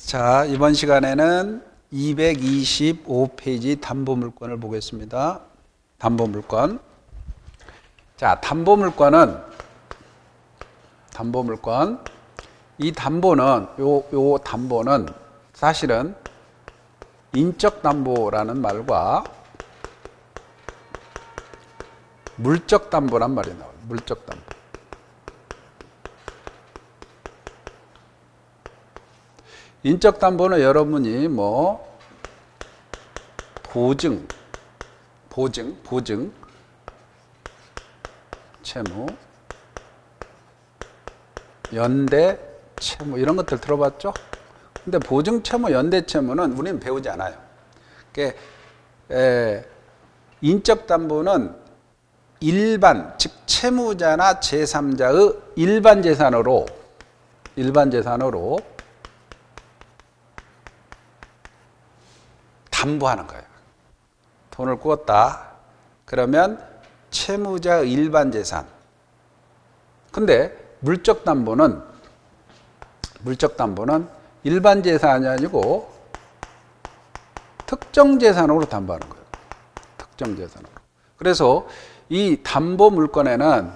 자, 이번 시간에는 225페이지 담보물권을 보겠습니다. 담보물권. 자, 담보물권. 이 담보는, 요 담보는 사실은 인적담보라는 말과 물적담보란 말이 나와요. 물적담보. 인적담보는 여러분이 뭐 보증, 채무, 연대, 채무 이런 것들 들어봤죠? 근데 보증, 채무, 연대, 채무는 우리는 배우지 않아요. 인적담보는 일반, 즉 채무자나 제3자의 일반 재산으로 담보하는 거예요. 돈을 꾸었다. 그러면 채무자의 일반 재산. 근데 물적담보는 일반 재산이 아니고 특정 재산으로 담보하는 거예요. 특정 재산으로. 그래서 이 담보물권에는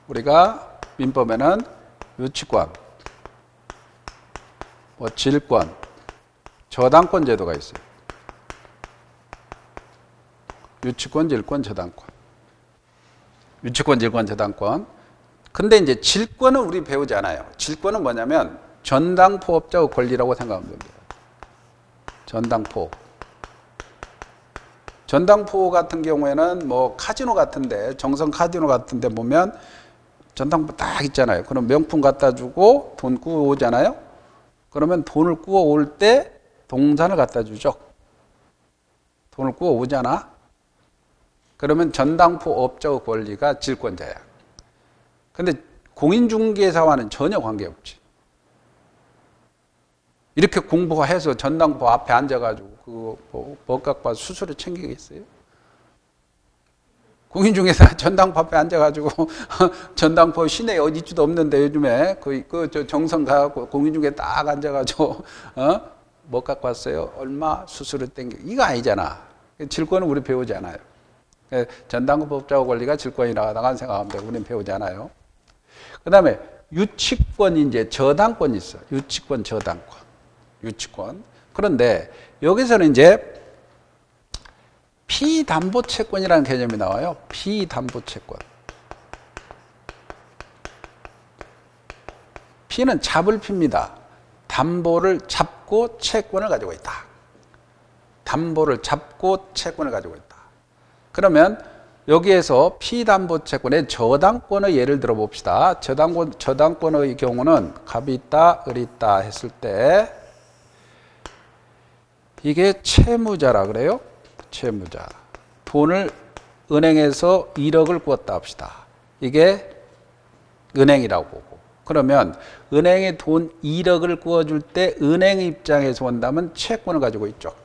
우리가 민법에는 유치권, 질권, 저당권 제도가 있어요. 유치권, 질권, 저당권. 유치권, 질권, 저당권. 근데 이제 질권은 우리 배우지 않아요. 질권은 뭐냐면 전당포업자의 권리라고 생각하면 됩니다. 전당포 같은 경우에는 뭐 카지노 같은데, 정성 카지노 같은데 보면 전당포 딱 있잖아요. 그럼 명품 갖다 주고 돈 꾸어 오잖아요. 그러면 돈을 꾸어 올 때 동산을 갖다 주죠. 돈을 꾸어 오잖아. 그러면 전당포업자의 권리가 질권자야. 근데 공인중개사와는 전혀 관계없지. 이렇게 공부해서 전당포 앞에 앉아가지고 그거 법각 봐서 수수료 챙기겠어요? 공인중개사 전당포 앞에 앉아가지고 전당포 시내에 어디 있지도 없는데 요즘에 저 정성 가고 공인중개 딱 앉아가지고 뭐 갖고 왔어요? 얼마 수수료 땡겨. 이거 아니잖아. 질권은 우리 배우지 않아요. 전당포업자 권리가 질권이라고 생각하면 되고 우리는 배우지 않아요. 그 다음에 유치권이 이제 저당권이 있어. 유치권, 저당권. 그런데 여기서는 이제 피담보채권이라는 개념이 나와요. 피담보채권. 피는 잡을 피입니다. 담보를 잡고 채권을 가지고 있다. 그러면 여기에서 피담보채권의 저당권의 예를 들어 봅시다. 저당권의 경우는 갑이 있다, 을이 있다 했을 때 이게 채무자라 그래요. 채무자. 돈을 은행에서 1억을 꾸었다 합시다. 이게 은행이라고 보고. 그러면 은행에 돈 1억을 꾸어줄 때 은행 입장에서 본다면 채권을 가지고 있죠.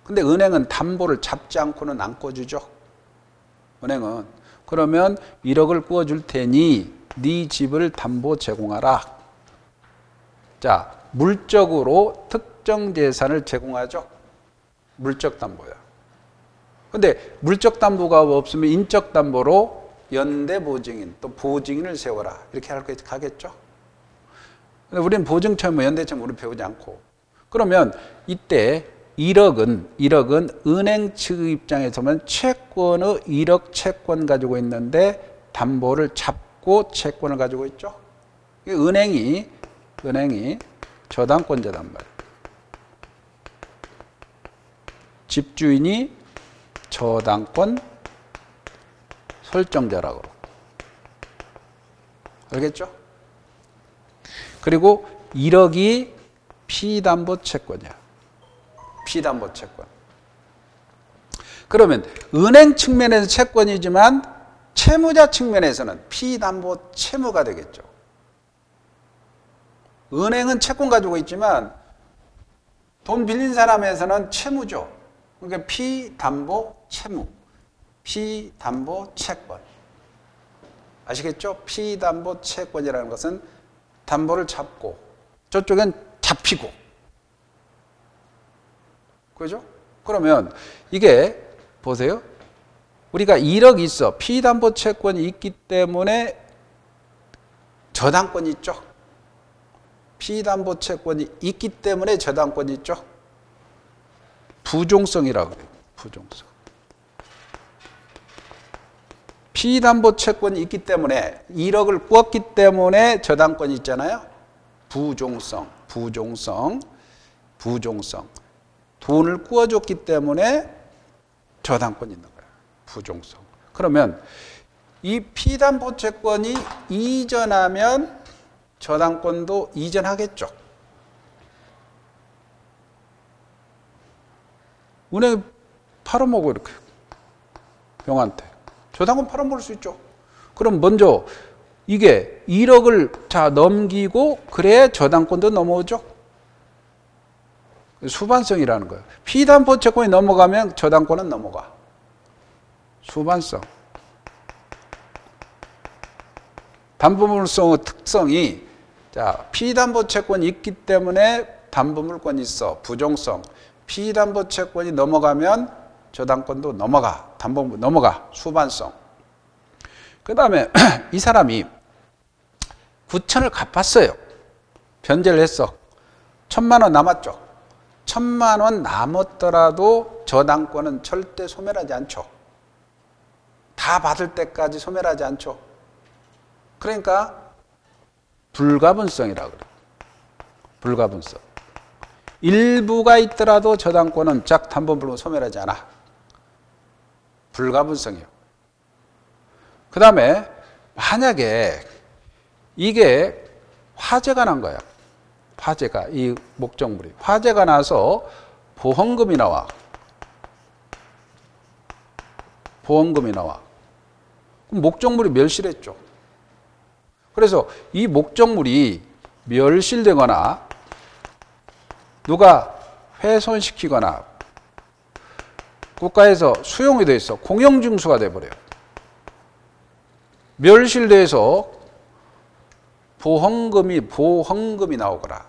근데 은행은 담보를 잡지 않고는 안 꿔주죠. 은행은. 그러면 1억을 꾸어줄 테니 네 집을 담보 제공하라. 자, 물적으로 특정 재산을 제공하죠. 물적 담보야. 근데 물적 담보가 없으면 인적 담보로 연대 보증인 또 보증인을 세워라. 이렇게 하겠죠. 근데 우리는 보증 채무, 연대 채무 우리 배우지 않고. 그러면 이때 1억은 은행 측 입장에서 보면 채권의 1억 채권 가지고 있는데 담보를 잡고 채권을 가지고 있죠. 은행이 저당권자단 말이에요. 집주인이 저당권 설정자라고. 알겠죠? 그리고 1억이 피담보채권이야. 피담보채권. 그러면 은행 측면에서 채권이지만 채무자 측면에서는 피담보 채무가 되겠죠. 은행은 채권 가지고 있지만 돈 빌린 사람에서는 채무죠. 그러니까 피담보 채무, 피담보 채권. 아시겠죠? 피담보 채권이라는 것은 담보를 잡고 저쪽엔 잡히고. 그죠? 그러면 이게 보세요. 우리가 1억 있어. 피담보채권이 있기 때문에 저당권이 있죠. 피담보채권이 있기 때문에 저당권이 있죠. 부종성이라고 그래요. 부종성. 피담보채권이 있기 때문에 1억을 꾸었기 때문에 저당권이 있잖아요. 부종성. 돈을 꾸어줬기 때문에 저당권이 있는 거예요. 부종성. 그러면 이 피담보채권이 이전하면 저당권도 이전하겠죠. 은행 팔아먹어 이렇게 병한테. 저당권 팔아먹을 수 있죠. 그럼 먼저 이게 1억을 자 넘기고 그래야 저당권도 넘어오죠. 수반성이라는 거예요. 피담보채권이 넘어가면 저당권은 넘어가. 수반성. 담보물성의 특성이 자 피담보채권이 있기 때문에 담보물권이 있어. 부종성. 피담보채권이 넘어가면 저당권도 넘어가. 담보물 넘어가. 수반성. 그 다음에 이 사람이 9천을 갚았어요. 변제를 했어. 1,000만 원 남았죠. 1,000만 원 남았더라도 저당권은 절대 소멸하지 않죠. 다 받을 때까지 소멸하지 않죠. 그러니까 불가분성이라고 그래요. 불가분성. 일부가 있더라도 저당권은 담보물권 소멸하지 않아. 불가분성이요. 그 다음에 만약에 이게 화재가 난 거야. 화재가 이 목적물이 화재가 나서 보험금이 나와. 보험금이 나와. 그럼 목적물이 멸실했죠. 그래서 이 목적물이 멸실되거나 누가 훼손시키거나 국가에서 수용이 돼 있어. 공영증수가 돼버려요. 멸실돼서 보험금이 나오거나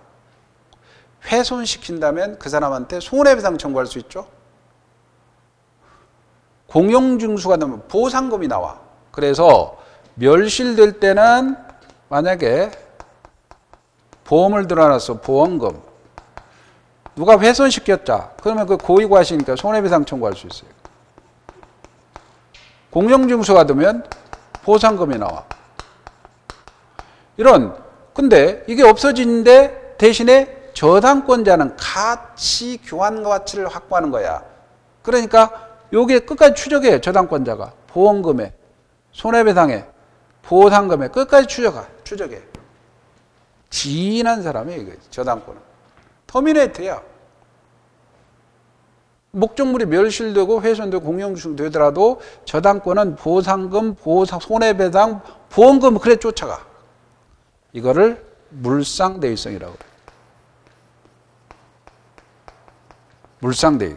훼손시킨다면 그 사람한테 손해배상 청구할 수 있죠. 공영증수가 되면 보상금이 나와. 그래서 멸실될 때는 만약에 보험을 들어놨어. 보험금. 누가 훼손시켰자. 그러면 그 고의과실이니까 손해배상 청구할 수 있어요. 공영증수가 되면 보상금이 나와. 근데 이게 없어지는데 대신에 저당권자는 가치, 교환 가치를 확보하는 거야. 그러니까 요게 끝까지 추적해. 저당권자가. 보험금에, 손해배상에, 보상금에 끝까지 추적해. 진한 사람이에요, 이거. 저당권은. 터미네이트야. 목적물이 멸실되고 훼손되고 공영증수 되더라도 저당권은 보상금, 손해배상, 보험금 그래 쫓아가. 이거를 물상대위성이라고 해요. 물상대위.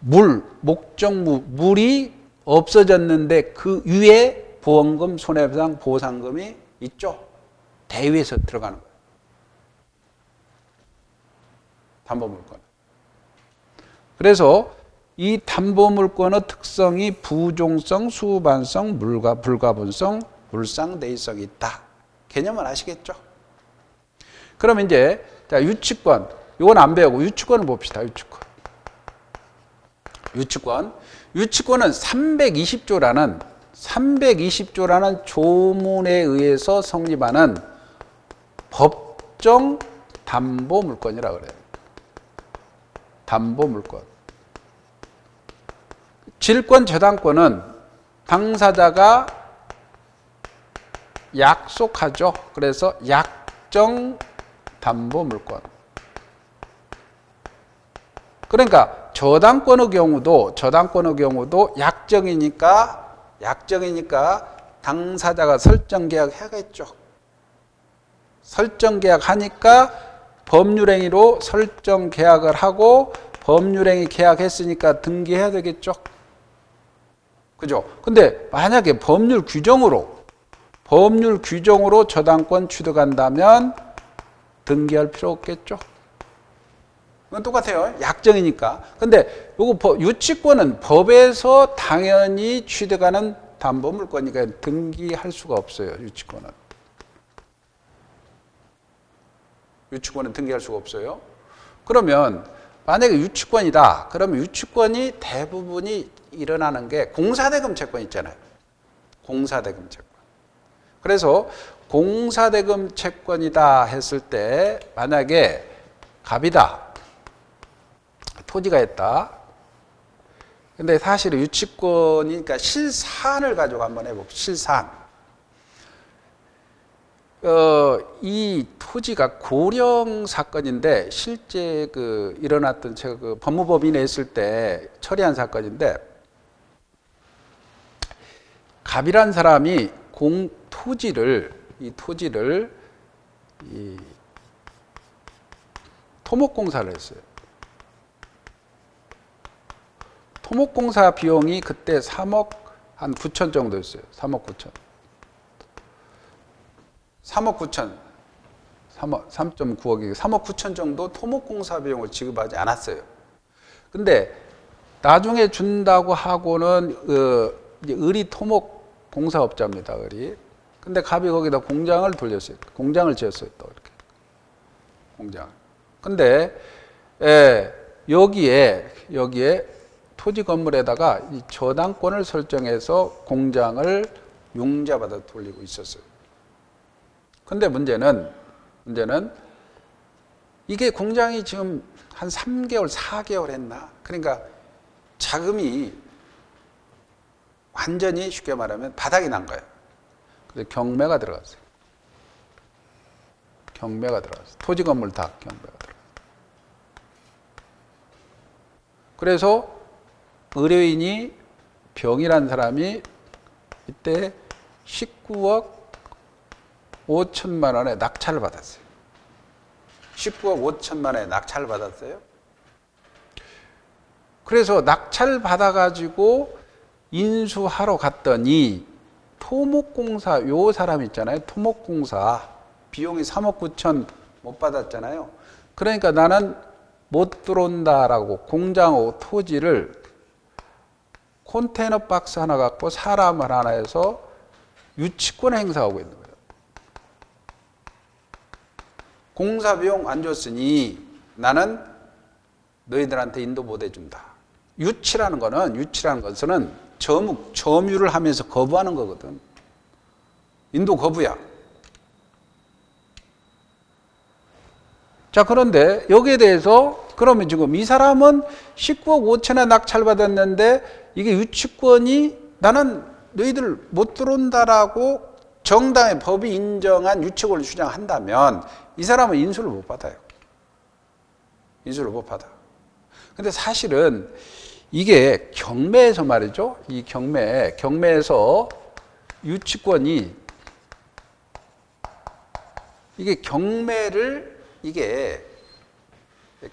물이 없어졌는데 그 위에 보험금, 손해배상, 보상금이 있죠. 대위에서 들어가는 거예요. 담보물권. 그래서 이 담보물권의 특성이 부종성, 수반성, 불가분성, 물상대위성이 있다. 개념은 아시겠죠? 그럼 이제 자, 유치권. 이건 안 배우고 유치권을 봅시다. 유치권은 320조라는 조문에 의해서 성립하는 법정 담보물권이라고 그래요. 담보물권. 질권 저당권은 당사자가 약속하죠. 그래서 약정 담보물권. 그러니까 저당권의 경우도 약정이니까 당사자가 설정계약 해야겠죠. 설정계약 하니까 법률행위로 설정계약을 하고 법률행위 계약했으니까 등기해야 되겠죠. 그죠? 근데 만약에 법률 규정으로 법률 규정으로 저당권 취득한다면 등기할 필요 없겠죠. 그건 똑같아요. 약정이니까. 근데 요거 유치권은 법에서 당연히 취득하는 담보물권이니까 등기할 수가 없어요. 유치권은. 유치권은 등기할 수가 없어요. 그러면 만약에 유치권이다. 그러면 유치권이 대부분이 일어나는 게 공사대금 채권 있잖아요. 공사대금 채권. 그래서 공사대금 채권이다 했을 때 만약에 갑이다. 토지가 있다. 근데 사실 유치권이니까 실산을 가지고 한번 해봅시다. 실산. 이 토지가 고령 사건인데 실제 일어났던 제가 법무법인에 있을 때 처리한 사건인데 갑이란 사람이 이 토지를 토목공사를 했어요. 토목공사 비용이 그때 3억 한 9천 정도였어요. 3억 9천. 3억 9천. 3.9억이 3억 9천 정도 토목공사 비용을 지급하지 않았어요. 근데 나중에 준다고 하고는 을이 토목공사업자입니다. 을이. 근데 갑이 거기다 공장을 돌렸어요. 공장을 지었어요. 또 이렇게. 공장. 근데 여기에 토지 건물에다가 이 저당권을 설정해서 공장을 융자받아 돌리고 있었어요. 근데 문제는 이게 공장이 지금 한 3개월, 4개월 했나? 그러니까 자금이 완전히 쉽게 말하면 바닥이 난 거예요. 그래서 경매가 들어갔어요. 토지 건물 다 경매가 들어갔어요. 그래서 의뢰인이 병이라는 사람이 이때 19억 5천만 원의 낙찰을 받았어요. 19억 5천만 원의 낙찰을 받았어요. 그래서 낙찰 받아가지고 인수하러 갔더니 토목공사 요 사람 있잖아요. 토목공사 비용이 3억 9천 못 받았잖아요. 그러니까 나는 못 들어온다라고 공장하고 토지를 컨테이너 박스 하나 갖고 사람을 하나 해서 유치권 행사하고 있는 거예요. 공사 비용 안 줬으니 나는 너희들한테 인도 못 해준다. 유치라는 것은 점유를 하면서 거부하는 거거든. 인도 거부야. 자, 그런데 여기에 대해서 그러면 지금 이 사람은 19억 5천에 낙찰받았는데 이게 유치권이 나는 너희들 못 들어온다라고 정당의 법이 인정한 유치권을 주장한다면 이 사람은 인수를 못 받아요. 인수를 못 받아. 근데 사실은 이게 경매에서 말이죠. 이 경매에서 유치권이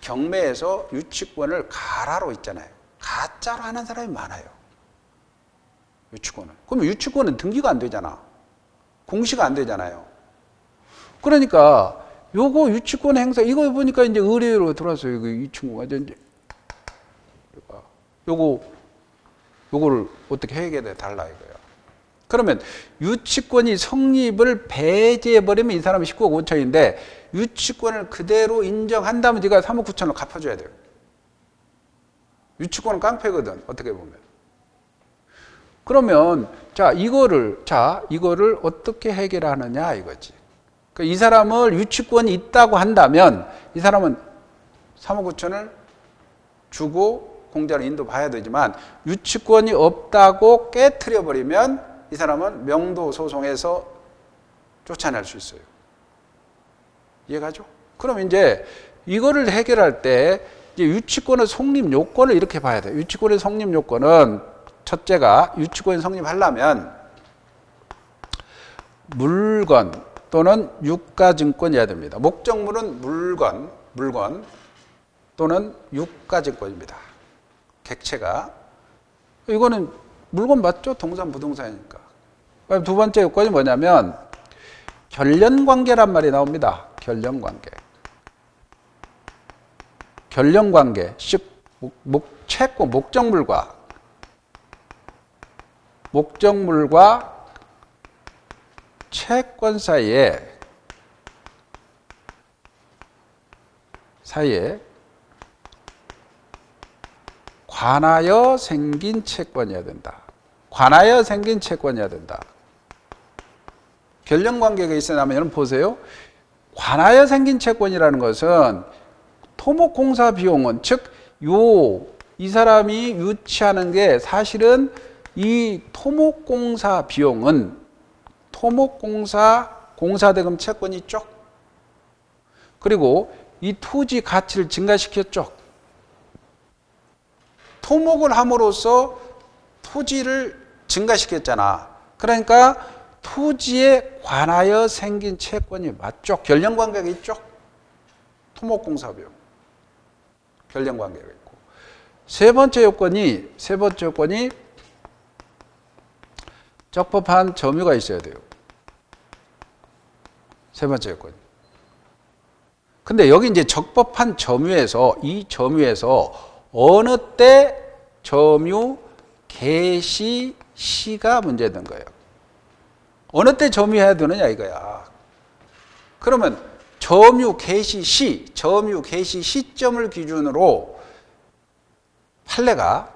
경매에서 유치권을 가라로 있잖아요. 가짜로 하는 사람이 많아요. 유치권을. 그러면 유치권은 등기가 안 되잖아. 공시가 안 되잖아요. 그러니까 요거 유치권 행사 이거 보니까 이제 의뢰로 들어왔어요. 이 친구가 이제 요거를 어떻게 해결해 달라 이거예요. 그러면 유치권이 성립을 배제해버리면 이 사람이 19억 5천인데 유치권을 그대로 인정한다면 네가 3억 9천을 갚아줘야 돼요. 유치권은 깡패거든, 어떻게 보면. 그러면, 이거를 어떻게 해결하느냐, 이거지. 이 사람을 유치권이 있다고 한다면, 이 사람은 3억 9천을 주고 공장을 인도봐야 되지만, 유치권이 없다고 깨트려버리면, 이 사람은 명도 소송에서 쫓아낼 수 있어요. 이해가죠? 그럼 이제, 이거를 해결할 때, 이제 유치권의 성립 요건을 이렇게 봐야 돼요. 유치권의 성립 요건은 첫째가 유치권이 성립하려면 물건 또는 유가증권이어야 됩니다. 목적물은 물건 또는 유가증권입니다. 객체가. 이거는 물건 맞죠? 동산, 부동산이니까. 그럼 두 번째 요건이 뭐냐면 결련관계란 말이 나옵니다. 결련관계. 결련관계, 즉 채권, 목적물과 채권 사이에 관하여 생긴 채권이어야 된다. 관하여 생긴 채권이어야 된다. 결련관계가 있으면 여러분 보세요. 관하여 생긴 채권이라는 것은 토목공사 비용은 즉 이 사람이 유치하는 게 사실은 이 토목공사 비용은 공사대금 채권이 있죠. 그리고 이 토지 가치를 증가시켰죠. 토목을 함으로써 토지를 증가시켰잖아. 그러니까 토지에 관하여 생긴 채권이 맞죠. 결련관계가 있죠. 토목공사 비용. 결련관계가 있고. 세 번째 요건이 적법한 점유가 있어야 돼요. 세 번째 요건이. 근데 여기 이제 적법한 점유에서 이 점유에서 어느 때 점유 개시 시가 문제된 거예요. 어느 때 점유해야 되느냐 이거야. 그러면 점유 개시 시점을 기준으로 판례가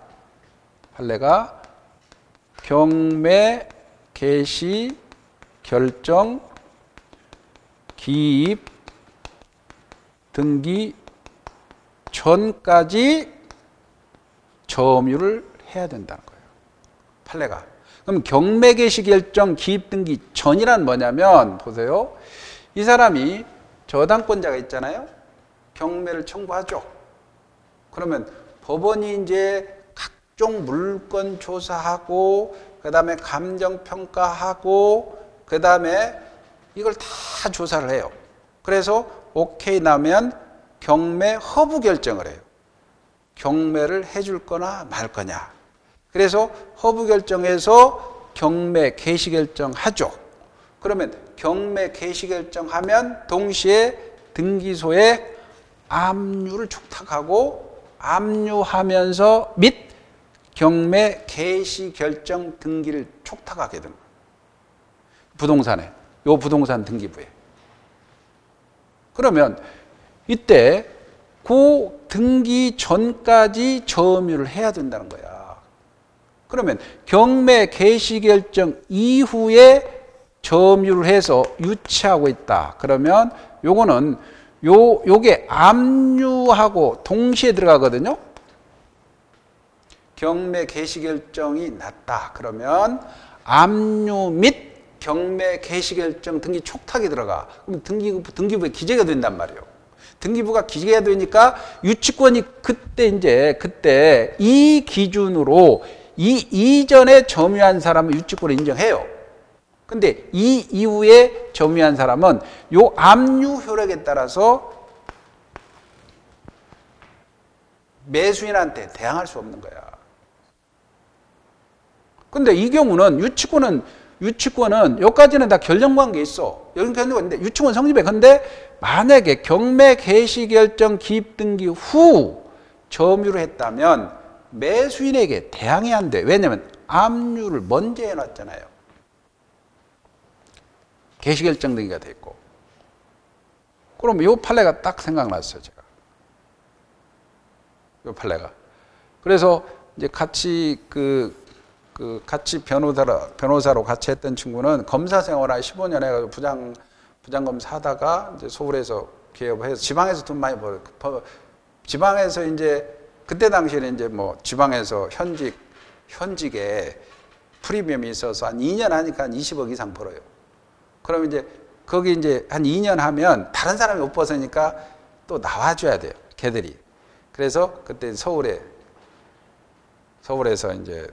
경매 개시 결정 기입 등기 전까지 점유를 해야 된다는 거예요. 판례가. 그럼 경매 개시 결정 기입 등기 전이란 뭐냐면 보세요. 이 사람이 저당권자가 있잖아요. 경매를 청구하죠. 그러면 법원이 이제 각종 물건 조사하고 그다음에 감정 평가하고 그다음에 이걸 다 조사를 해요. 그래서 오케이 나면 경매 허브 결정을 해요. 경매를 해줄 거나 말 거냐. 그래서 허브 결정해서 경매 개시 결정하죠. 그러면 경매 개시 결정하면 동시에 등기소에 압류를 촉탁하고 압류하면서 및 경매 개시 결정 등기를 촉탁하게 됩니다. 부동산에, 요 부동산 등기부에. 그러면 이때 그 등기 전까지 점유를 해야 된다는 거야. 그러면 경매 개시 결정 이후에 점유를 해서 유치하고 있다. 그러면 요거는 요게 압류하고 동시에 들어가거든요. 경매 개시 결정이 났다. 그러면 압류 및 경매 개시 결정 등기 촉탁이 들어가. 그럼 등기부에 기재가 된단 말이에요. 등기부가 기재가 되니까 유치권이 그때 이 기준으로 이 이전에 점유한 사람은 유치권을 인정해요. 근데 이 이후에 점유한 사람은 요 압류 효력에 따라서 매수인한테 대항할 수 없는 거야. 근데 이 경우는 유치권은 여기까지는 다 결정관계 있어. 여기 결정관계인데 유치권 성립해. 근데 만약에 경매 개시 결정 기입 등기 후 점유를 했다면 매수인에게 대항이 안 돼. 왜냐하면 압류를 먼저 해놨잖아요. 개시 결정 등기가 돼 있고. 그럼 이 판례가 딱 생각났어요, 제가. 이 판례가. 그래서 이제 같이 같이 변호사로 같이 했던 친구는 검사 생활 한 15년 해가지고 부장검사 하다가 이제 서울에서 개업을 해서 지방에서 돈 많이 벌어요. 지방에서 이제 그때 당시에는 이제 뭐 지방에서 현직에 프리미엄이 있어서 한 2년 하니까 한 20억 이상 벌어요. 그럼 이제 거기 이제 한 2년 하면 다른 사람이 못 벗으니까 또 나와줘야 돼요. 걔들이. 그래서 그때 서울에서 이제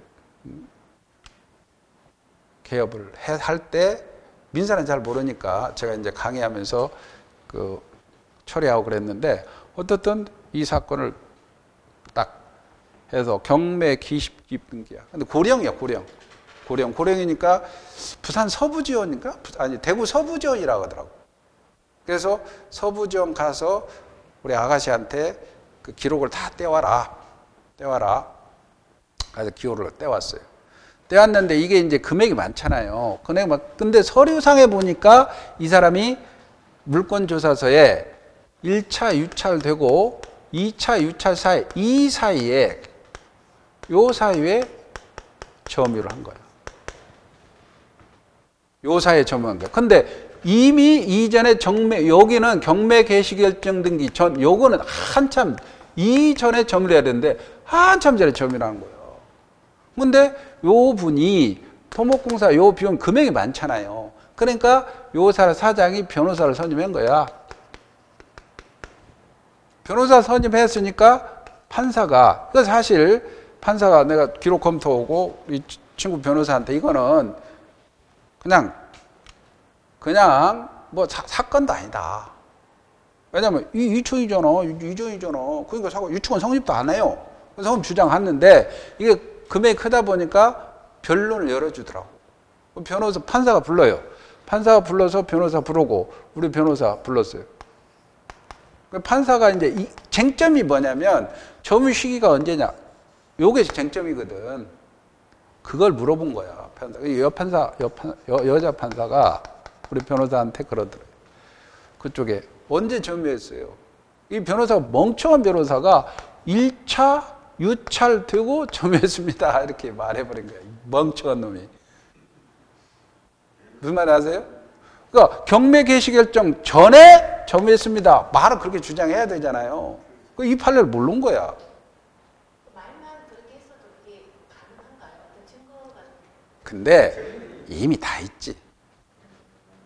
개업을 할 때 민사는 잘 모르니까 제가 이제 강의하면서 처리하고 그랬는데 어떻든 이 사건을 딱 해서 경매 기입 등기야. 근데 고령이야, 고령. 고령. 고령이니까 부산 서부지원인가? 아니, 대구 서부지원이라고 하더라고. 그래서 서부지원 가서 우리 아가씨한테 그 기록을 다 떼와라. 그래서 기록을 떼왔어요. 떼왔는데 이게 이제 금액이 많잖아요. 근데 서류상에 보니까 이 사람이 물권조사서에 1차 유찰되고 2차 유찰 사이에 요 사이에 점유를 한 거예요. 요 사이에 점유한 거예요. 근데 이미 이전에 여기는 경매 개시 결정 등기 전, 요거는 한참 이전에 점유를 해야 되는데 한참 전에 점유를 한 거예요. 근데 요 분이 토목공사 요 비용 금액이 많잖아요. 그러니까 요 사장이 변호사를 선임한 거야. 변호사 선임했으니까 판사가, 그 사실 판사가 내가 기록 검토하고 이 친구 변호사한테 이거는 그냥 뭐 사건도 아니다. 왜냐면 이전이잖아. 그러니까 유치권 성립도 안 해요. 성립 주장했는데 이게 금액이 크다 보니까 변론을 열어주더라고. 판사가 불러요. 판사가 불러서 변호사 부르고 우리 변호사 불렀어요. 판사가 이제 이 쟁점이 뭐냐면 점유 시기가 언제냐. 요게 쟁점이거든. 그걸 물어본 거야. 여자 판사가 우리 변호사한테 그러더래요. 그쪽에 언제 점유했어요? 이 변호사가 멍청한 변호사가 1차 유찰되고 점유했습니다. 이렇게 말해버린 거야. 멍청한 놈이. 무슨 말 아세요? 그러니까 경매 개시 결정 전에 점유했습니다. 말을 그렇게 주장해야 되잖아요. 이 판례를 모르는 거야. 말만 그렇게 했어도 그게 가능한가요? 어떤 증거가? 근데 이미 다 있지.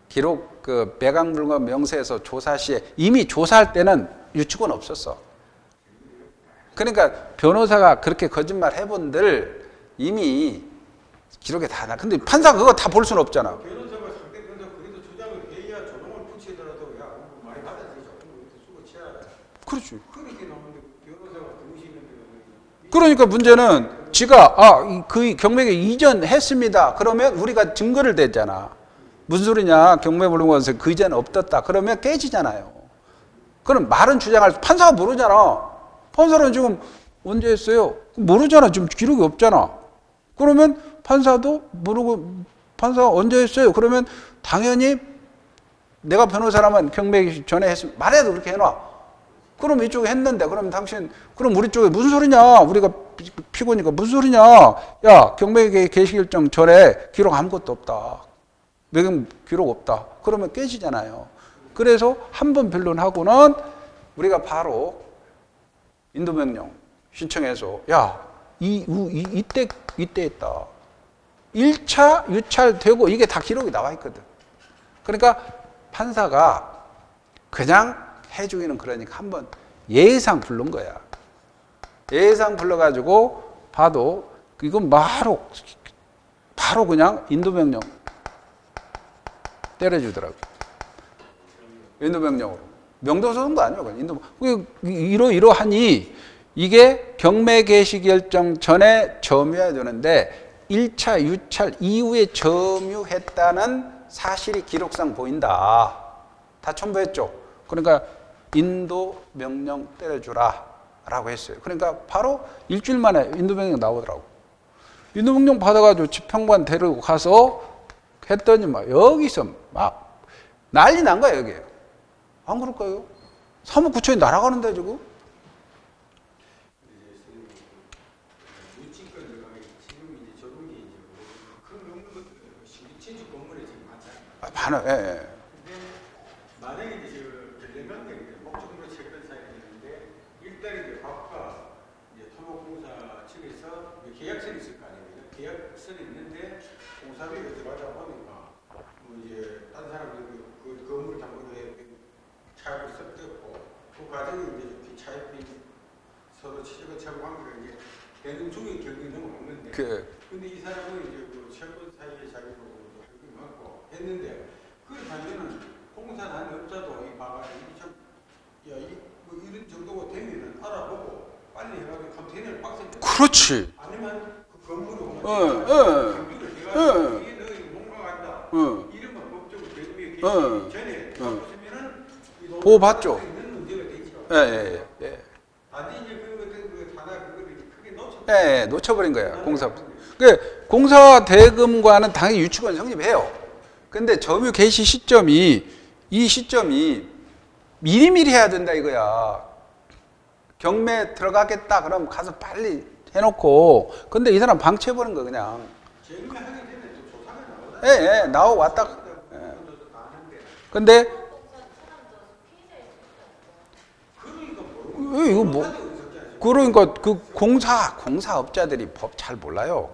기록 그 매각물건 명세에서 조사 시에 이미 조사할 때는 유치권 없었어. 그러니까 변호사가 그렇게 거짓말 해본들 이미 기록에 다 나. 근데 판사가 그거 다 볼 수는 없잖아. 변호사가 상대편도 그래도 주장을 해야 조롱을 붙이더라도 야 많이 받아들이죠. 수고 치야. 그렇지. 그렇게 나오는데 변호사가 등신인데. 그러니까 문제는 지가 그 경매에 이전했습니다. 그러면 우리가 증거를 댔잖아. 무슨 소리냐? 경매물건에서 그 이전 없었다. 그러면 깨지잖아요. 그럼 말은 주장할 판사가 모르잖아. 판사는 지금 언제 했어요? 모르잖아. 지금 기록이 없잖아. 그러면 판사도 모르고 판사가 언제 했어요? 그러면 당연히 내가 변호사라면 경매 전에 했으면 말해도 그렇게 해놔. 그럼 이쪽에 했는데 그럼 그럼 우리 쪽에 무슨 소리냐? 우리가 피고니까 무슨 소리냐? 야, 경매 개시 결정 전에 기록 아무것도 없다. 매금 기록 없다. 그러면 깨지잖아요. 그래서 한 번 변론하고는 우리가 바로 인도명령 신청해서 야, 이때 했다. 1차 유찰되고 이게 다 기록이 나와 있거든. 그러니까 판사가 그냥 해주기는 그러니까 한번 예상 부른 거야. 예상 불러가지고 봐도 이건 바로 그냥 인도명령 때려주더라고. 인도명령으로. 명도소송도 아니에요. 이러하니 이게 경매 개시 결정 전에 점유해야 되는데 1차 유찰 이후에 점유했다는 사실이 기록상 보인다. 다 첨부했죠. 그러니까 인도명령 때려주라 라고 했어요. 그러니까 바로 일주일 만에 인도명령 나오더라고. 인도명령 받아가지고 지평관 데리고 가서 했더니 막 여기서 막 난리 난 거야, 여기. 안 그럴까요? 사무구청이 날아가는데, 지금? 유치권 지금 이제 저런 게 이제 큰 건물들 신규 건물에 지금 많잖아요. 예. 근데 만약에 이제 관련관계인데 목적으로 채권 사야 되는데 일단 이제 밥과 이제 토목공사 측에서 계약서이 있을 거 아니에요. 계약서이 있는데 공사비가 들어가다 보니까 뭐 이제 딴 사람들이 그 건물 담보에 차입을 섞였고 그 과정이 이제 차입이 서로 채권 채권 관계가 이제 되는 중에 경우는 없는데 근데 이 사람은 이제 그 채권 사이에 자기도 할게 많고 했는데 그렇다면은 공사한 업자도 이 봐가 뭐 이런 정도가 되면은 알아보고 빨리 해가지고 컨테이너를 박스에 그렇지. 아니면 그 건물을 예. 해가지고 가서 이게 너 이거 뭔가 간다. 이름만 법적으로 대금이 전에 바꾸시면은 보호받죠. 있는 문제가 되죠. 예. 단지 이제 그 하나 그거를 크게 놓쳐. 예, 놓쳐버린 거예요. 공사 대금과는 당연히 유치권 성립해요. 근데 점유 개시 시점이 이 시점이 미리미리 해야 된다 이거야. 경매 들어가겠다 그럼 가서 빨리 해놓고 근데 이 사람 방치해버린 거 그냥. 경매하기 전에 또 조사가 나오다. 예, 나오고 왔다. 근데 이거 뭐 그러니까 그 공사업자들이 법 잘 몰라요.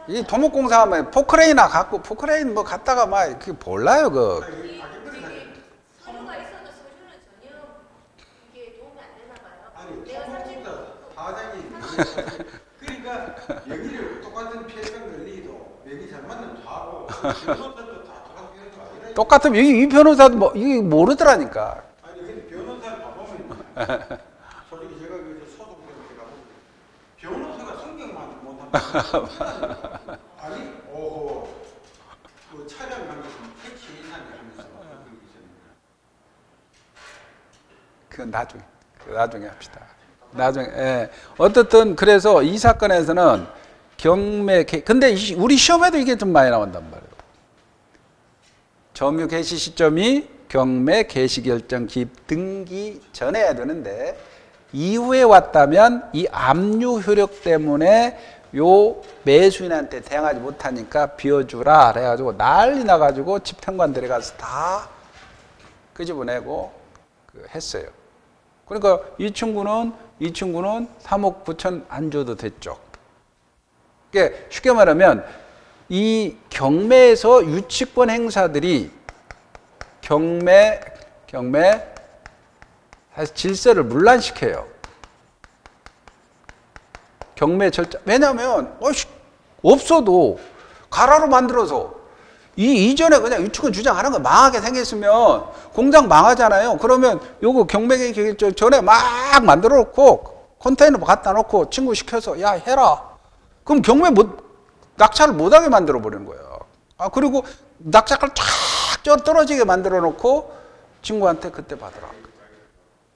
이 토목공사하면 포크레인이나 갖고 포크레인 뭐 갖다가 막 그 몰라요 그. 서류가 있어도 서류는 전혀 이게 도움이 안 되나 봐요. 아니 내가 사장이 그러니까 여기를 똑같은 피해병 권리도 여기 잘 맞는 다 하고 변호사도 다 똑같은 거 아니라. 똑같으면 이 변호사도 뭐 이게 모르더라니까. 아니 근데 변호사를 봐보면 솔직히 제가 그 소속된 데 가보면 변호사가 성경만 못하면 아니 오호 그 차량 관계는 택시 인상이 하면서 그런 게 있었는데. 그건 나중에 합시다. 나중에 어떻든 그래서 이 사건에서는 근데 우리 시험에도 이게 좀 많이 나온단 말이에요. 점유 개시 시점이 경매 개시 결정 기입 등기 전에 해야 되는데 이후에 왔다면 이 압류 효력 때문에 요 매수인한테 대항하지 못하니까 비워주라 그래가지고 난리 나가지고 집행관들이 가서 다 끄집어내고 했어요. 그러니까 이 친구는 3억 9천 안 줘도 됐죠. 그러니까 쉽게 말하면 이 경매에서 유치권 행사들이 경매 사실 질서를 문란시켜요. 경매 절차. 왜냐하면 없어도 가라로 만들어서 이전에 그냥 유치권 주장하는 거 망하게 생겼으면 공장 망하잖아요. 그러면 요거 경매 전에 막 만들어 놓고 컨테이너 갖다 놓고 친구 시켜서 야 해라. 그럼 경매 낙찰을 못하게 만들어 버리는 거예요. 그리고 낙찰을 쫙 떨어지게 만들어 놓고 친구한테 그때 받으라.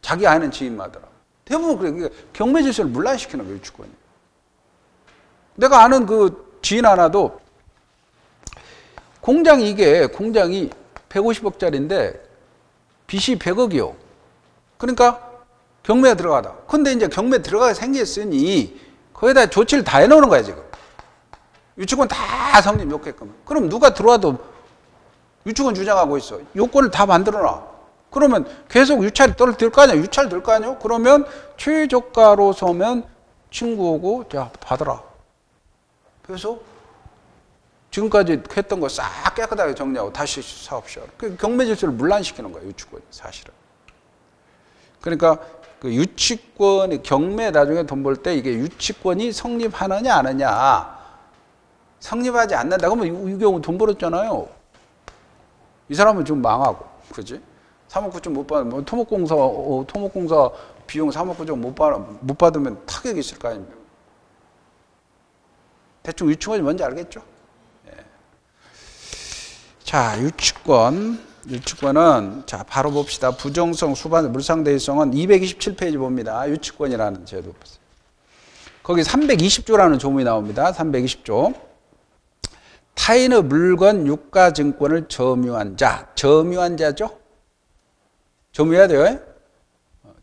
자기 아는 지인 받으라. 대부분 그래. 그러니까 경매 질서를 문란시키는 거예요, 유치권이. 내가 아는 그 지인 하나도 공장이 150억짜리인데 빚이 100억이요. 그러니까 경매에 들어가다. 근데 이제 경매 들어가게 생겼으니 거기다 조치를 다 해놓는 거야, 지금. 유치권 다 성립 못했게끔. 그럼 누가 들어와도 유치권 주장하고 있어. 요건을 다 만들어놔. 그러면 계속 유찰이 될 거 아니야? 유찰 될 거 아니야? 그러면 최저가로 서면 친구하고 자 받아라. 그래서 지금까지 했던 거 싹 깨끗하게 정리하고 다시 사업 시작. 그 경매 질서를 문란시키는 거예요, 유치권이 사실은. 그러니까 그 유치권이 경매 나중에 돈 벌 때 이게 유치권이 성립하느냐 안 하느냐. 성립하지 않는다. 그러면 이 경우 돈 벌었잖아요. 이 사람은 좀 망하고, 그지? 3억 9천 못 받으면 토목공사 비용 3억 9천 못 받으면 타격이 있을 거 아닙니까? 대충 유치권이 뭔지 알겠죠? 예. 자, 유치권은 자 바로 봅시다. 부정성, 수반, 물상대위성은 227페이지 봅니다. 유치권이라는 제도. 거기 320조라는 조문이 나옵니다. 320조. 타인의 물건, 유가, 증권을 점유한 자. 점유한 자죠? 점유해야 돼요.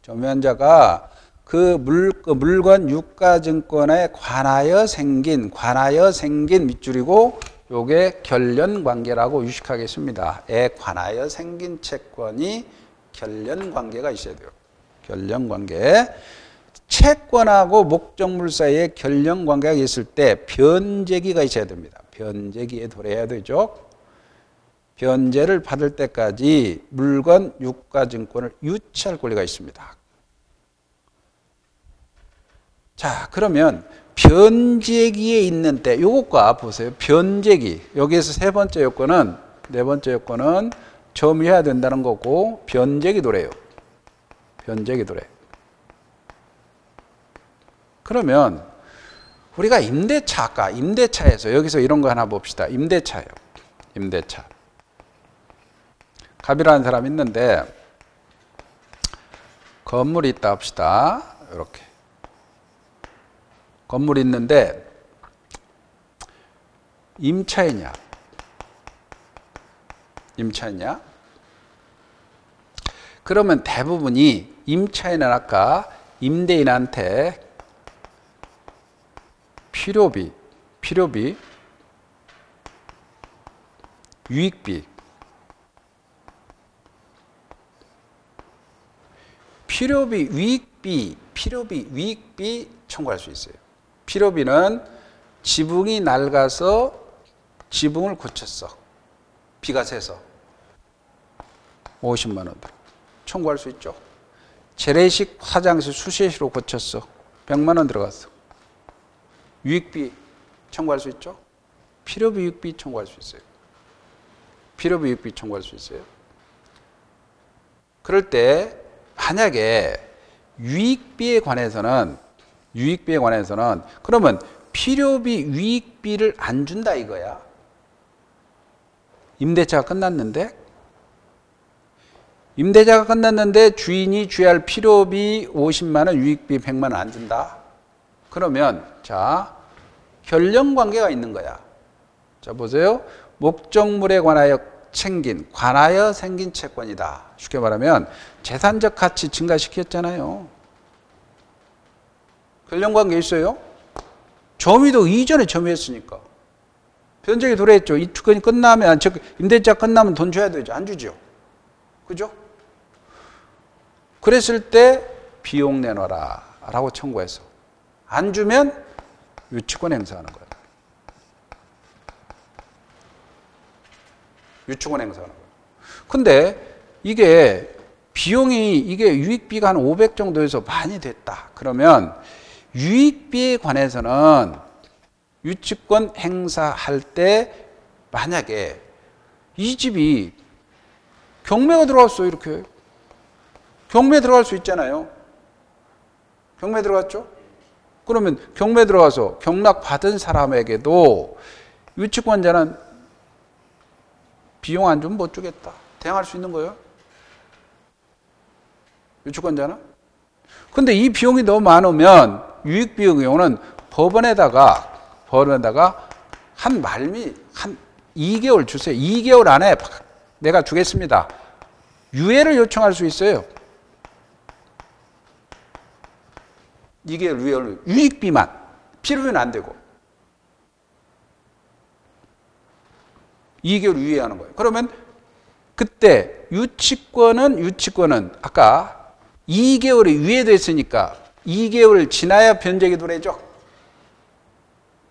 점유한 자가 그 물건, 유가, 증권에 관하여 생긴 밑줄이고 요게 결련관계라고 유식하겠습니다. 에 관하여 생긴 채권이 결련관계가 있어야 돼요. 결련관계. 채권하고 목적물 사이에 결련관계가 있을 때 변제기가 있어야 됩니다. 변제기에 도래해야 되죠. 변제를 받을 때까지 물건, 유가, 증권을 유치할 권리가 있습니다. 자, 그러면 변제기에 있는 때 요것과 보세요. 변제기. 여기에서 네 번째 요건은 점유해야 된다는 거고 변제기 도래요. 변제기 도래. 그러면 우리가 임대차, 아까 임대차에서 여기서 이런 거 하나 봅시다. 임대차예요. 임대차. 갑이라는 사람 있는데 건물이 있다 합시다. 이렇게 건물이 있는데 임차이냐 임차이냐? 그러면 대부분이 임차인은 아까 임대인한테 필요비, 유익비, 유익비 청구할 수 있어요. 필요비는 지붕이 낡아서 지붕을 고쳤어. 비가 새서 50만 원 청구할 수 있죠. 재래식 화장실 수세시로 고쳤어. 100만 원 들어갔어. 유익비 청구할 수 있죠. 필요비 유익비 청구할 수 있어요. 필요비 유익비 청구할 수 있어요. 그럴 때 만약에 유익비에 관해서는 그러면 필요비 유익비를 안 준다 이거야. 임대차가 끝났는데 주인이 줘야 할 필요비 50만 원, 유익비 100만 원 안 준다. 그러면 자, 혈령관계가 있는 거야. 자, 보세요. 목적물에 관하여 생긴 채권이다. 쉽게 말하면 재산적 가치 증가시켰잖아요. 혈령관계 있어요? 점유도 이전에 점유했으니까. 변제기 도래했죠. 이 특권이 끝나면, 즉 임대차 끝나면 돈 줘야 되죠. 안 주죠. 그죠? 그랬을 때 비용 내놔라 라고 청구해서 안 주면 유치권 행사하는 거예요. 유치권 행사하는 거예요. 근데 이게 유익비가 한 500 정도에서 많이 됐다. 그러면 유익비에 관해서는 유치권 행사할 때 만약에 이 집이 경매가 들어왔어요. 이렇게. 경매 들어갈 수 있잖아요. 경매 들어갔죠? 그러면 경매 들어가서 경락 받은 사람에게도 유치권자는 비용 안 주면 못 주겠다. 대항할 수 있는 거예요. 유치권자는. 근데 이 비용이 너무 많으면 유익비용 경우는 법원에다가 한 2개월 주세요. 2개월 안에 내가 주겠습니다. 유예를 요청할 수 있어요. 2개월 유예를, 유익비만. 필요비는 안 되고. 2개월 유예하는 거예요. 그러면 그때 유치권은 아까 2개월이 유예됐으니까 2개월 지나야 변제기 도래죠.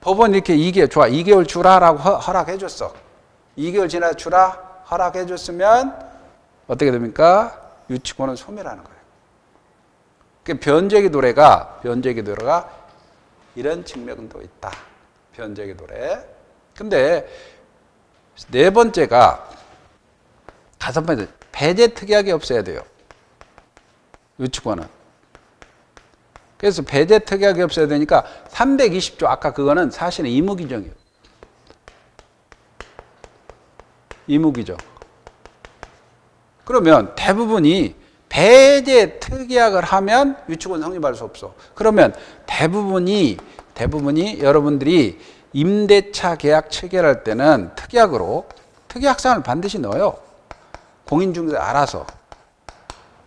법원 이렇게 2개월 주라라고 허락해 줬어. 2개월 지나 주라 허락해 줬으면 어떻게 됩니까? 유치권은 소멸하는 거예요. 변제기 도래가 이런 측면도 있다. 변제기 도래. 근데 네 번째가, 다섯 번째, 배제 특약이 없어야 돼요. 유치권은. 그래서 배제 특약이 없어야 되니까 320조, 아까 그거는 사실은 의무규정이에요. 의무규정. 그러면 대부분이 배제 특약을 하면 유치권 성립할 수 없어. 그러면 대부분이 여러분들이 임대차 계약 체결할 때는 특약사항을 반드시 넣어요. 공인중개사 알아서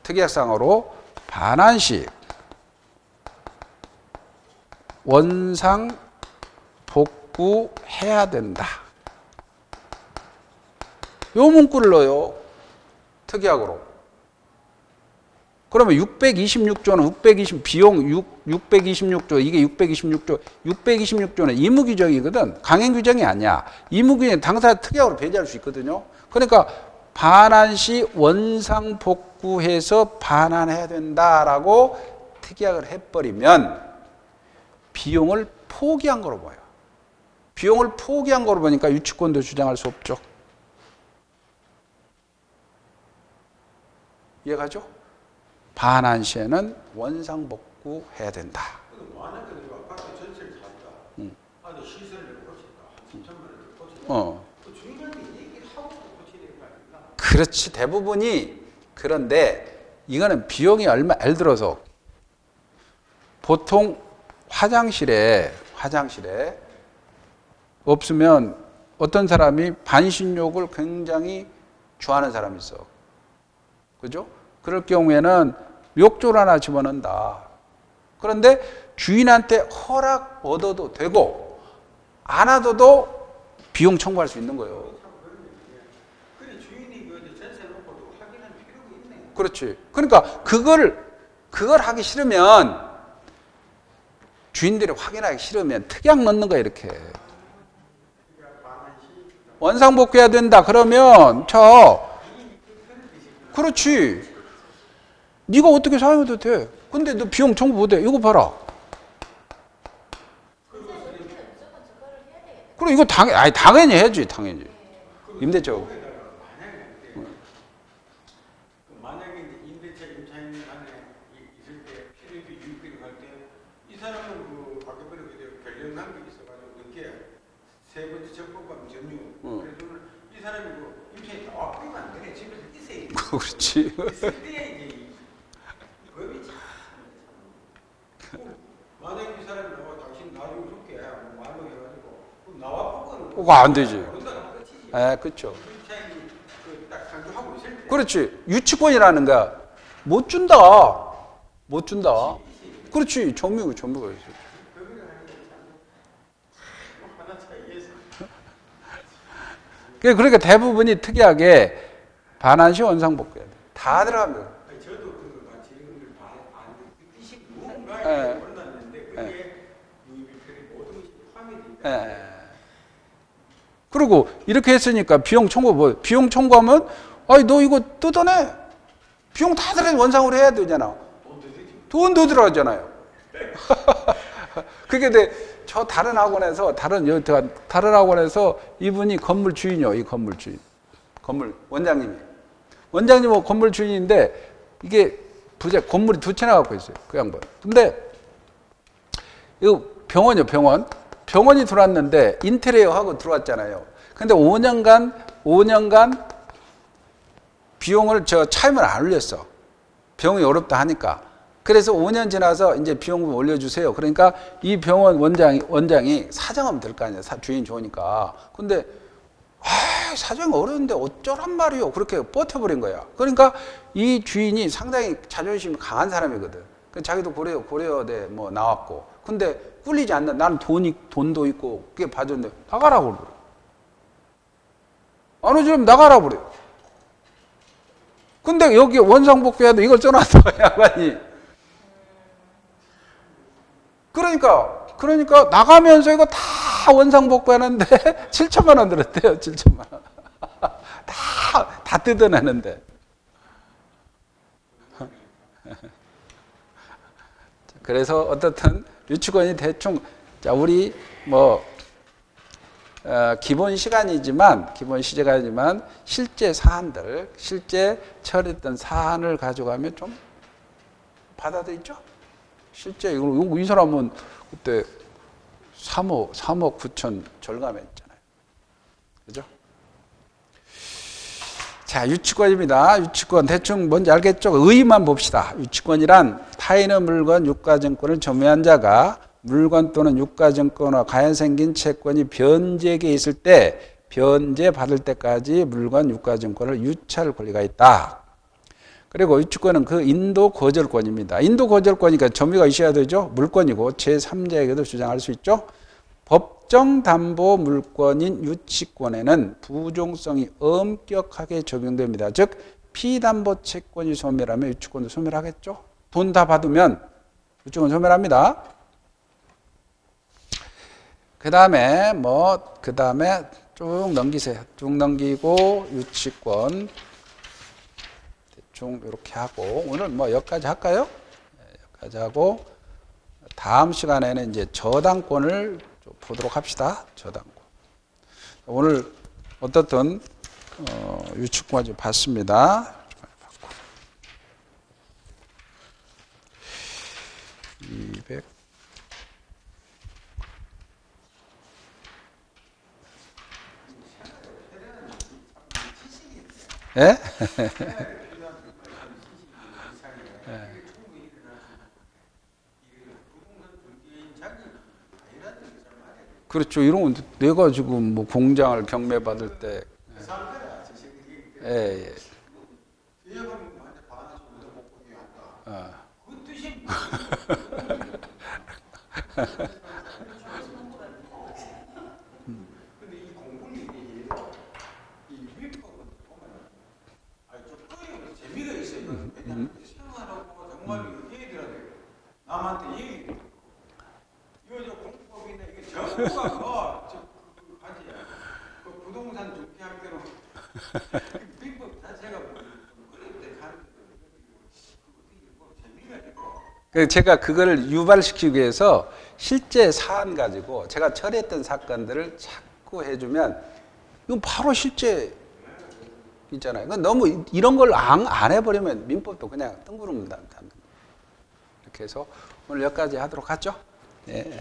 특약사항으로 반환식 원상 복구해야 된다. 요 문구를 넣어요. 특약으로. 그러면 626조는 비용 626조, 이게 626조는 의무규정이거든. 강행규정이 아니야. 의무규정 당사 특약으로 배제할 수 있거든요. 그러니까 반환시 원상복구해서 반환해야 된다라고 특약을 해버리면 비용을 포기한 거로 보여요. 비용을 포기한 거로 보니까 유치권도 주장할 수 없죠. 이해가죠? 반환 시에는 원상복구해야 된다. 만약에 아파트 전체를 산다. 또 주인한테 얘기를 하고 고쳐야 되는 거 아닙니까? 그렇지. 대부분이 그런데 이거는 비용이 얼마, 예를 들어서 보통 화장실에 없으면 어떤 사람이 반신욕을 굉장히 좋아하는 사람이 있어. 그죠? 그럴 경우에는 욕조를 하나 집어넣는다. 그런데 주인한테 허락 얻어도 되고 안 얻어도 비용 청구할 수 있는 거예요. 그래 주인이 그 전세 놓고도 확인할 필요가 있네. 그렇지. 그러니까 그걸 하기 싫으면 주인들이 확인하기 싫으면 특약 넣는 거야 이렇게. 원상복구해야 된다. 그러면 그렇지. 네가 어떻게 사용해도 돼. 근데 너 비용 청구 못해. 이거 봐라. 그럼 이거 당연히 해야지. 당연히. 임대차. 만약에 이제 임대차 임차인 간에 있을 때 필요비 유익비를 할 때 이 사람은 그 박대표는 결정 관계가 있어가지고 이렇게 세 번째 적법관 점유. 그래서 이 사람이 그 임차인 나와버리면 안 되네. 집에서 있어야 돼. 그렇지. 있을 때 이제 법이 참. 만약에 이 사람이 나와 당신 나중에 줄게 뭐 말로 해가지고 그럼 나와 보고는 그거 안 되지. 그런다는 끝이지. 예, 그렇죠. 임차인이 그딱 강조하고 있을 때. 그렇지. 유치권이라는 거야. 못 준다. 못 준다. 그렇지. 점유가 있어. 그러니까 대부분이 특이하게 반환시 원상복구해야 돼. 다 들어갑니다. 저도 그거 같이 이런 안 뜻이 무언가에 올랐는데 그게 유의비필이 모든 것이 포함이 된다. 그리고 이렇게 했으니까 비용 청구 비용 청구하면 아니 너 이거 뜯어내. 비용 다 들어 원상으로 해야 되잖아. 돈 더 들어가잖아요. 그게 저 다른 학원에서 다른 학원에서 이분이 건물 주인이요. 이 건물 주인. 건물 원장님은 건물 주인인데 이게 건물이 두 채나 갖고 있어요. 그 양반. 근데 이거 병원이요, 병원. 병원이 들어왔는데 인테리어 하고 들어왔잖아요. 근데 5년간 비용을 차임을 안 올렸어. 병원이 어렵다 하니까. 그래서 5년 지나서 이제 비용을 올려주세요. 그러니까 이 병원 원장이 사정하면 될 거 아니에요. 주인 좋으니까. 근데 사정이 어려운데 어쩌란 말이요. 그렇게 버텨버린 거야. 그러니까 이 주인이 상당히 자존심이 강한 사람이거든. 자기도 고려대 뭐 나왔고. 근데 꿀리지 않는 나는 돈도 있고 그게 봐줬는데 나가라고 그래. 안 오지면 나가라고 그래. 근데 여기 원상복구해도 이걸 써놨어. 양반이. 그러니까 나가면서 이거 다 원상복구하는데 7천만 원 들었대요. 7천만 원. 다 뜯어내는데. 그래서 어떻든 유치권이 대충 우리 기본 시간이지만 실제 사안들, 실제 처리했던 사안을 가져가면 좀 받아들이죠. 실제 이 사람은 그때 3억 9천 절감했잖아요. 그죠? 자, 유치권입니다. 유치권 대충 뭔지 알겠죠? 의의만 봅시다. 유치권이란 타인의 물건, 유가증권을 점유한 자가 물건 또는 유가증권과 관련 생긴 채권이 변제기에 있을 때 변제 받을 때까지 물건, 유가증권을 유치할 권리가 있다. 그리고 유치권은 그 인도 거절권입니다. 인도 거절권이니까 점유가 있어야 되죠. 물권이고 제3자에게도 주장할 수 있죠. 법정 담보 물권인 유치권에는 부종성이 엄격하게 적용됩니다. 즉 피담보 채권이 소멸하면 유치권도 소멸하겠죠. 돈 다 받으면 유치권 소멸합니다. 그 다음에 쭉 넘기세요. 쭉 넘기고 유치권 대충 이렇게 하고 오늘 여기까지 할까요? 여기까지 하고 다음 시간에는 이제 저당권을 좀 보도록 합시다. 저당권. 오늘 어떻든 유치권 좀 봤습니다. 200. 예? 그렇죠. 이런 거 내가 지금 뭐 공장을 경매받을 때. 예, 예. 그 뜻이 근데 이 공부는 이게 이 위법은 보면 조금 재미가 있어요. 왜냐하면 생활하고 정말 얘기 들어야 돼요. 남한테 얘기 들어요. 이거 공법이나 이게 전부가 그 부동산 중개할 때로 위법 자체가 어릴 때 가는 재미가 있고. 제가 그걸 유발시키기 위해서 실제 사안 가지고 제가 처리했던 사건들을 자꾸 해주면 이건 바로 실제 있잖아요. 그러니까 너무 이런 걸 안 해버리면 민법도 그냥 뜬구름 단다. 이렇게 해서 오늘 여기까지 하도록 하죠. 네.